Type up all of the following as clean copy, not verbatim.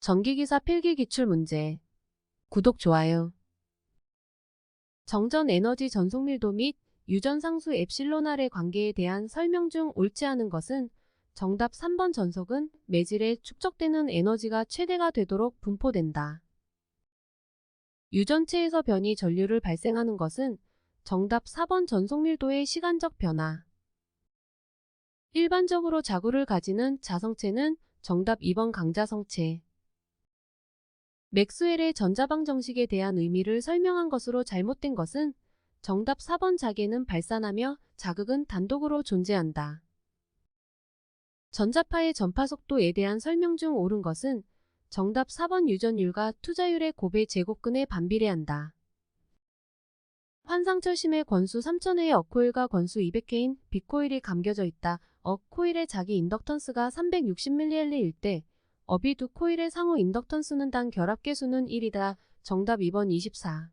전기기사 필기 기출 문제. 구독, 좋아요. 정전 에너지 전속밀도 및 유전 상수 엡실론 R의 관계에 대한 설명 중 옳지 않은 것은 정답 3번. 전속은 매질에 축적되는 에너지가 최대가 되도록 분포된다. 유전체에서 변이 전류를 발생하는 것은 정답 4번. 전속밀도의 시간적 변화. 일반적으로 자구를 가지는 자성체는 정답 2번. 강자성체. 맥스웰의 전자방 정식에 대한 의미를 설명한 것으로 잘못된 것은 정답 4번. 자계는 발산하며 자극은 단독으로 존재한다. 전자파의 전파 속도에 대한 설명 중 옳은 것은 정답 4번. 유전율과 투자율의 곱의 제곱근에 반비례한다. 환상철심의 권수 3000회의 어코일과 권수 200회인 B코일이 감겨져 있다. 어코일의 자기 인덕턴스가 360mH일 때 업이 두 코일의 상호 인덕턴스는 단 결합계수는 1이다. 정답 2번. 24.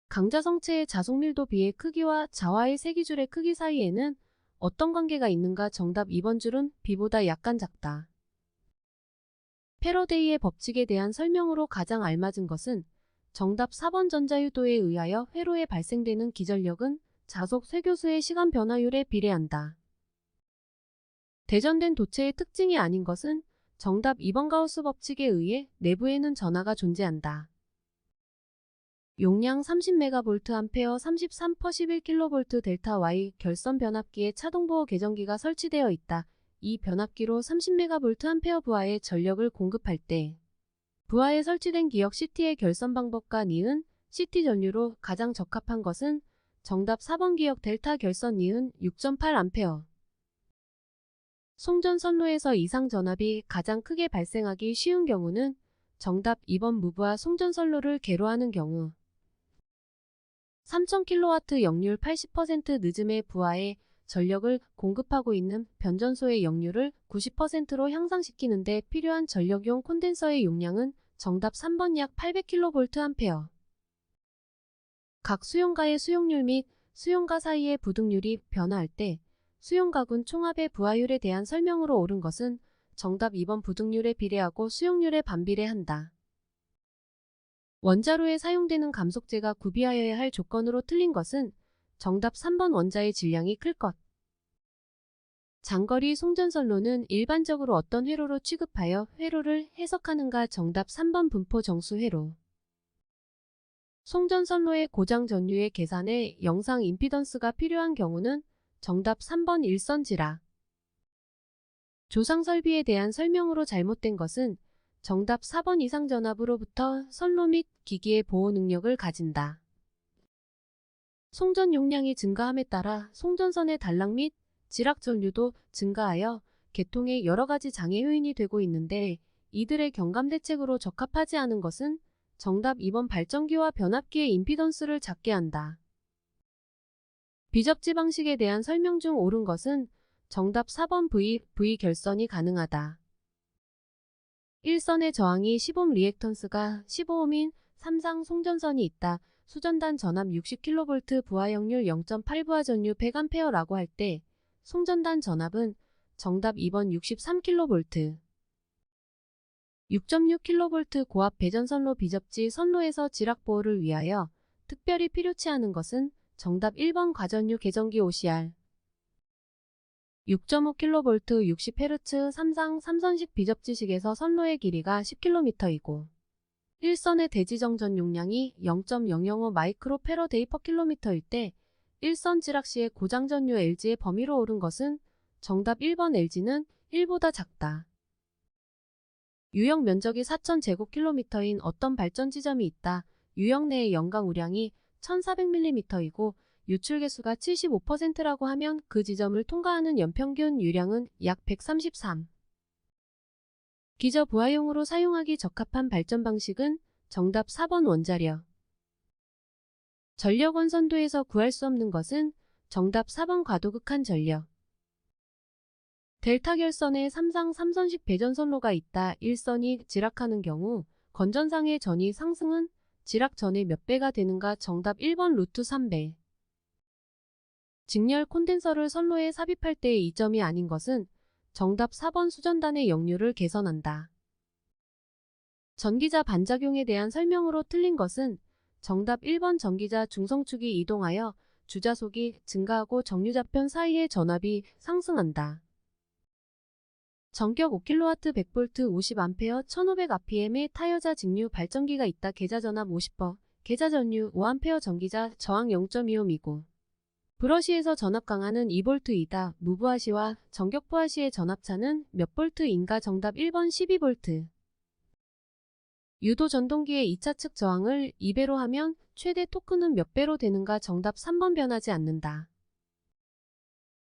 강자성체의 자속밀도 B의 크기와 자와의 세기줄의 크기 사이에는 어떤 관계가 있는가? 정답 2번. 줄은 B보다 약간 작다. 패러데이의 법칙에 대한 설명으로 가장 알맞은 것은 정답 4번. 전자유도에 의하여 회로에 발생되는 기전력은 자속 쇠교수의 시간 변화율에 비례한다. 대전된 도체의 특징이 아닌 것은 정답 2번. 가우스 법칙에 의해 내부에는 전하가 존재한다. 용량 30MV A 33/11kV 델타 Y 결선 변압기에 차동보호 계전기가 설치되어 있다. 이 변압기로 30MV A 부하에 전력을 공급할 때 부하에 설치된 기역 CT의 결선 방법과 니은 CT 전류로 가장 적합한 것은 정답 4번. 기역 델타 결선 니은 6.8A. 송전선로에서 이상 전압이 가장 크게 발생하기 쉬운 경우는 정답 2번. 무부하 송전선로를 개로하는 경우. 3000kW 역률 80% 늦음의 부하에 전력을 공급하고 있는 변전소의 역률을 90%로 향상시키는 데 필요한 전력용 콘덴서의 용량은 정답 3번. 약 800kVA. 각 수용가의 수용률 및 수용가 사이의 부등률이 변화할 때 수용가군 총합의 부하율에 대한 설명으로 옳은 것은 정답 2번. 부등률에 비례하고 수용률에 반비례한다. 원자로에 사용되는 감속재가 구비하여야 할 조건으로 틀린 것은 정답 3번. 원자의 질량이 클 것. 장거리 송전선로는 일반적으로 어떤 회로로 취급하여 회로를 해석하는가? 정답 3번. 분포 정수 회로. 송전선로의 고장 전류의 계산에 영상 임피던스가 필요한 경우는 정답 3번. 일선 지락. 조상 설비에 대한 설명으로 잘못된 것은 정답 4번. 이상 전압으로부터 선로 및 기기의 보호 능력을 가진다. 송전 용량이 증가함에 따라 송전선의 단락 및 지락 전류도 증가하여 계통에 여러 가지 장애 요인이 되고 있는데 이들의 경감 대책으로 적합하지 않은 것은 정답 2번. 발전기와 변압기의 임피던스를 작게 한다. 비접지 방식에 대한 설명 중 옳은 것은 정답 4번. V 결선이 가능하다. 1선의 저항이 10옴 리액턴스가 15옴인 3상 송전선이 있다. 수전단 전압 60kV 부하 역률 0.8 부하 전류 100A라고 할 때 송전단 전압은 정답 2번. 63kV. 6.6kV 고압 배전선로 비접지 선로에서 지락 보호를 위하여 특별히 필요치 않은 것은 정답 1번. 과전류 계전기 OCR. 6.5kV 60Hz 3상 3선식 비접지식에서 선로의 길이가 10km이고 1선의 대지정전 용량이 0.005 마이크로 패러데이 퍼 킬로미터일 때 1선 지락 시의 고장 전류 LG의 범위로 옳은 것은 정답 1번. LG는 1보다 작다. 유역 면적이 4000제곱킬로미터인 어떤 발전 지점이 있다. 유역 내의 연강 우량이 1400mm이고 유출 개수가 75%라고 하면 그 지점을 통과하는 연평균 유량은 약 133. 기저 부하용으로 사용하기 적합한 발전 방식은 정답 4번. 원자력. 전력 원선도에서 구할 수 없는 것은 정답 4번. 과도극한 전력. 델타 결선에 3상 3선식 배전선로가 있다. 1선이 지락하는 경우 건전상의 전위 상승은 지락 전의 몇 배가 되는가? 정답 1번. 루트 3배. 직렬 콘덴서를 선로에 삽입할 때의 이점이 아닌 것은 정답 4번. 수전단의 역률을 개선한다. 전기자 반작용에 대한 설명으로 틀린 것은 정답 1번 전기자 중성축이 이동하여 주자속이 증가하고 정류자편 사이의 전압이 상승한다. 전격 5kW 100V 50A 1500rpm의 타여자 직류 발전기가 있다. 계좌전압 50V, 계좌전류 5A 전기자 저항 0.25미고. 브러시에서 전압 강하는 2V이다. 무브화시와 전격부화시의 전압차는 몇 볼트인가? 정답 1번 12V. 유도 전동기의 2차 측 저항을 2배로 하면 최대 토크는 몇 배로 되는가? 정답 3번 변하지 않는다.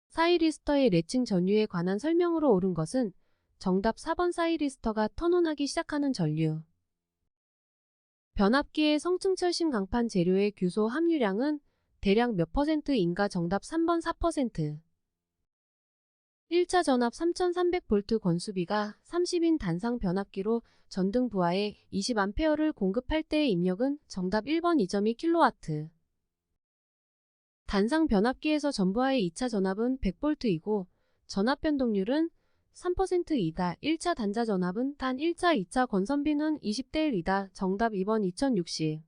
사이리스터의 레칭 전류에 관한 설명으로 옳은 것은 정답 4번 사이리스터가 턴온하기 시작하는 전류. 변압기의 성층철심 강판 재료의 규소 함유량은 대략 몇 %인가? 정답 3번 4%. 1차 전압 3300V 권수비가 30인 단상 변압기로 전등 부하에 20A를 공급할 때의 입력은 정답 1번 2.2kW. 단상 변압기에서 전부하의 2차 전압은 100V이고 전압 변동률은 3%이다. 1차 단자 전압은 단 1차, 2차 권선비는 20대 1이다. 정답 2번 2060.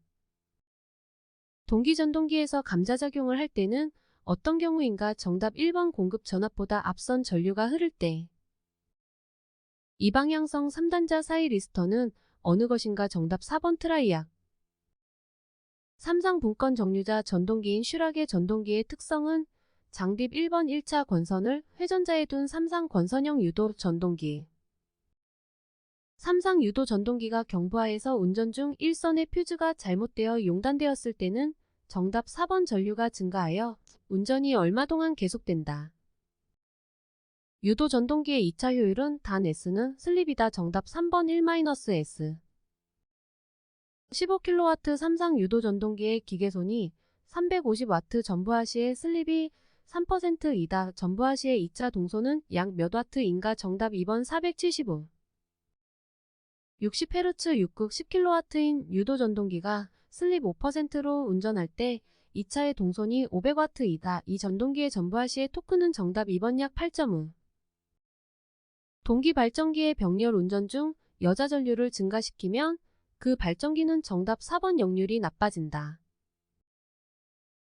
동기전동기에서 감자작용을 할 때는 어떤 경우인가? 정답 1번 공급 전압보다 앞선 전류가 흐를 때. 이방향성 3단자 사이리스터는 어느 것인가? 정답 4번 트라이악. 삼상 분권 정류자 전동기인 슈락의 전동기의 특성은 장립 1번 1차 권선을 회전자에 둔 삼상 권선형 유도 전동기. 삼상 유도 전동기가 경부하에서 운전 중 일선의 퓨즈가 잘못되어 용단되었을 때는 정답 4번 전류가 증가하여 운전이 얼마 동안 계속된다. 유도 전동기의 2차 효율은 단 S는 슬립이다. 정답 3번 1-S. 15kW 삼상 유도 전동기의 기계손이 350W 전부하시의 슬립이 3%이다. 전부하시의 2차 동소는 약 몇 와트인가? 정답 2번 475. 60Hz 6극 10kW인 유도 전동기가 슬립 5%로 운전할 때 2차의 동손이 500W이다. 이 전동기의 전부하시의 토크는 정답 2번 약 8.5. 동기 발전기의 병렬 운전 중 여자 전류를 증가시키면 그 발전기는 정답 4번 역률이 나빠진다.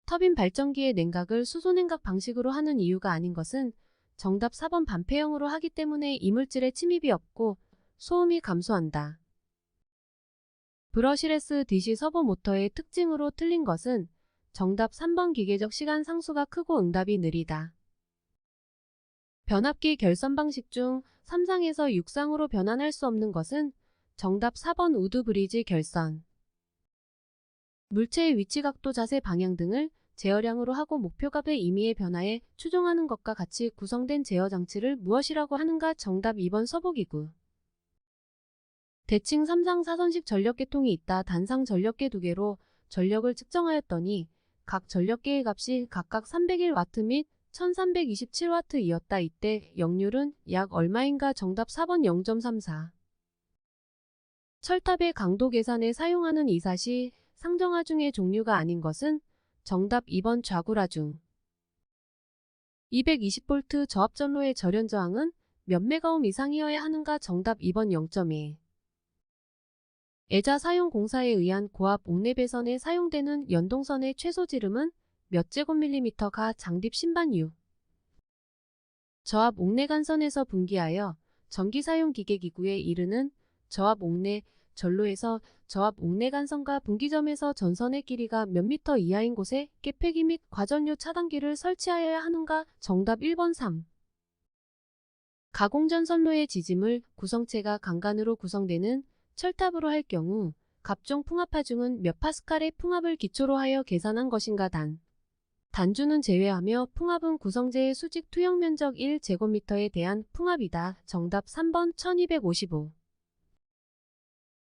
터빈 발전기의 냉각을 수소냉각 방식으로 하는 이유가 아닌 것은 정답 4번 반폐형으로 하기 때문에 이물질의 침입이 없고 소음이 감소한다. 브러시레스 DC 서버 모터의 특징으로 틀린 것은 정답 3번 기계적 시간 상수가 크고 응답이 느리다. 변압기 결선 방식 중 3상에서 6상으로 변환할 수 없는 것은 정답 4번 우드 브리지 결선. 물체의 위치, 각도, 자세, 방향 등을 제어량으로 하고 목표값의 임의의 변화에 추종하는 것과 같이 구성된 제어 장치를 무엇이라고 하는가? 정답 2번 서보기구. 대칭 3상 4선식 전력계통이 있다. 단상 전력계 2개로 전력을 측정하였더니 각 전력계의 값이 각각 301W 및 1327W이었다. 이때 역률은 약 얼마인가? 정답 4번 0.34. 철탑의 강도 계산에 사용하는 이삿이 상정하중의 종류가 아닌 것은 정답 2번 좌구라중. 220V 저압전로의 절연 저항은 몇 메가옴 이상이어야 하는가? 정답 2번 0.1. 애자 사용 공사에 의한 고압 옥내 배선에 사용되는 연동선의 최소 지름은 몇 제곱밀리미터가? 장립 신반유. 저압 옥내 간선에서 분기하여 전기 사용 기계기구에 이르는 저압 옥내 전로에서 저압 옥내 간선과 분기점에서 전선의 길이가 몇 미터 이하인 곳에 깨폐기 및 과전류 차단기를 설치하여야 하는가? 정답 1번 3. 가공전선로의 지짐을 구성체가 강간으로 구성되는 철탑으로 할 경우 각종 풍압하중은 몇 파스칼의 풍압을 기초로 하여 계산한 것인가? 단주는 제외하며 풍압은 구성재의 수직 투영 면적 1제곱미터에 대한 풍압이다. 정답 3번 1255.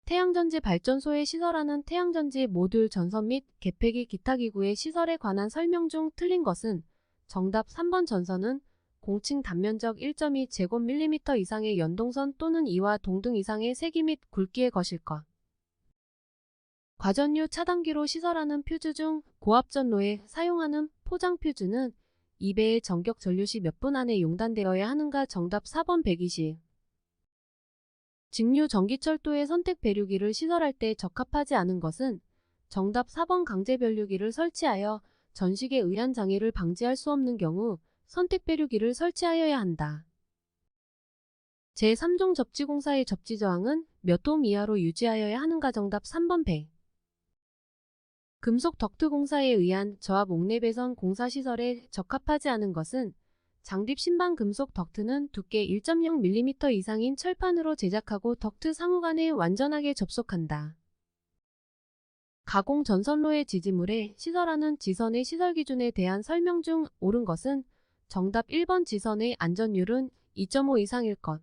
태양전지 발전소에 시설하는 태양전지 모듈 전선 및 개폐기 기타 기구의 시설에 관한 설명 중 틀린 것은 정답 3번 전선은 공칭 단면적 1.2제곱밀리미터 이상의 연동선 또는 이와 동등 이상의 세기 및 굵기의 것일 것. 과전류 차단기로 시설하는 퓨즈 중 고압전로에 사용하는 포장 퓨즈는 2배의 전격 전류 시 몇 분 안에 용단되어야 하는가? 정답 4번 120. 직류 전기철도의 선택 배류기를 시설할 때 적합하지 않은 것은 정답 4번 강제 변류기를 설치하여 전식에 의한 장애를 방지할 수 없는 경우 선택 배류기를 설치하여야 한다. 제3종 접지공사의 접지저항은 몇 옴 이하로 유지하여야 하는가 정답 3번 100. 금속 덕트 공사에 의한 저압 옥내 배선 공사 시설에 적합하지 않은 것은 장립 신방 금속 덕트는 두께 1.0mm 이상인 철판으로 제작하고 덕트 상호간에 완전하게 접속한다. 가공 전선로의 지지물에 시설하는 지선의 시설 기준에 대한 설명 중 옳은 것은 정답 1번 지선의 안전율은 2.5 이상일 것.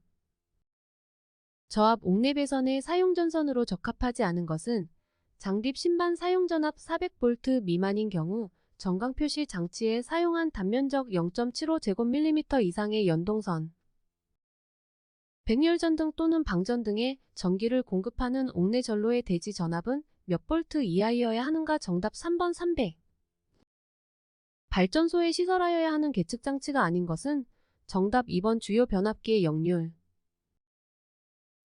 저압 옥내 배선의 사용 전선으로 적합하지 않은 것은 장립 신반 사용 전압 400V 미만인 경우 전광 표시 장치에 사용한 단면적 0.75제곱밀리미터 이상의 연동선, 백열전등 또는 방전 등의 전기를 공급하는 옥내 전로의 대지 전압은 몇 볼트 이하이어야 하는가 정답 3번 300. 발전소에 시설하여야 하는 계측 장치가 아닌 것은 정답 2번 주요 변압기의 역률.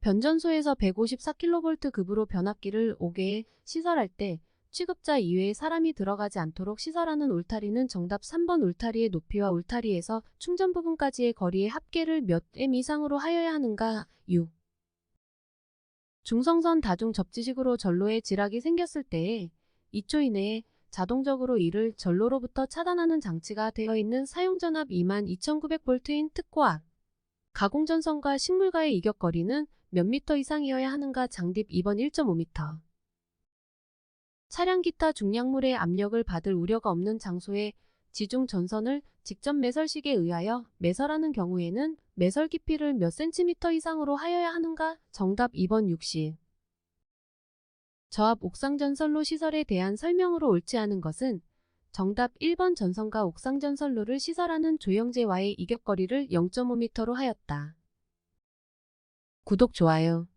변전소에서 154kV 급으로 변압기를 5개에 시설할 때 취급자 이외에 사람이 들어가지 않도록 시설하는 울타리는 정답 3번 울타리의 높이와 울타리에서 충전 부분까지의 거리의 합계를 몇 m 이상으로 하여야 하는가 6. 중성선 다중 접지식으로 전로에 지락이 생겼을 때에 2초 이내에 자동적으로 이를 전로로부터 차단하는 장치가 되어 있는 사용전압 22,900V인 특고압 가공전선과 식물과의 이격거리는 몇 미터 이상이어야 하는가 장립 2번 1.5m. 차량 기타 중량물의 압력을 받을 우려가 없는 장소에 지중 전선을 직접 매설식에 의하여 매설하는 경우에는 매설 깊이를 몇 cm 이상으로 하여야 하는가 정답 2번 60. 저압 옥상전선로 시설에 대한 설명으로 옳지 않은 것은 정답 1번 전선과 옥상전선로를 시설하는 조형제와의 이격거리를 0.5m로 하였다. 구독, 좋아요.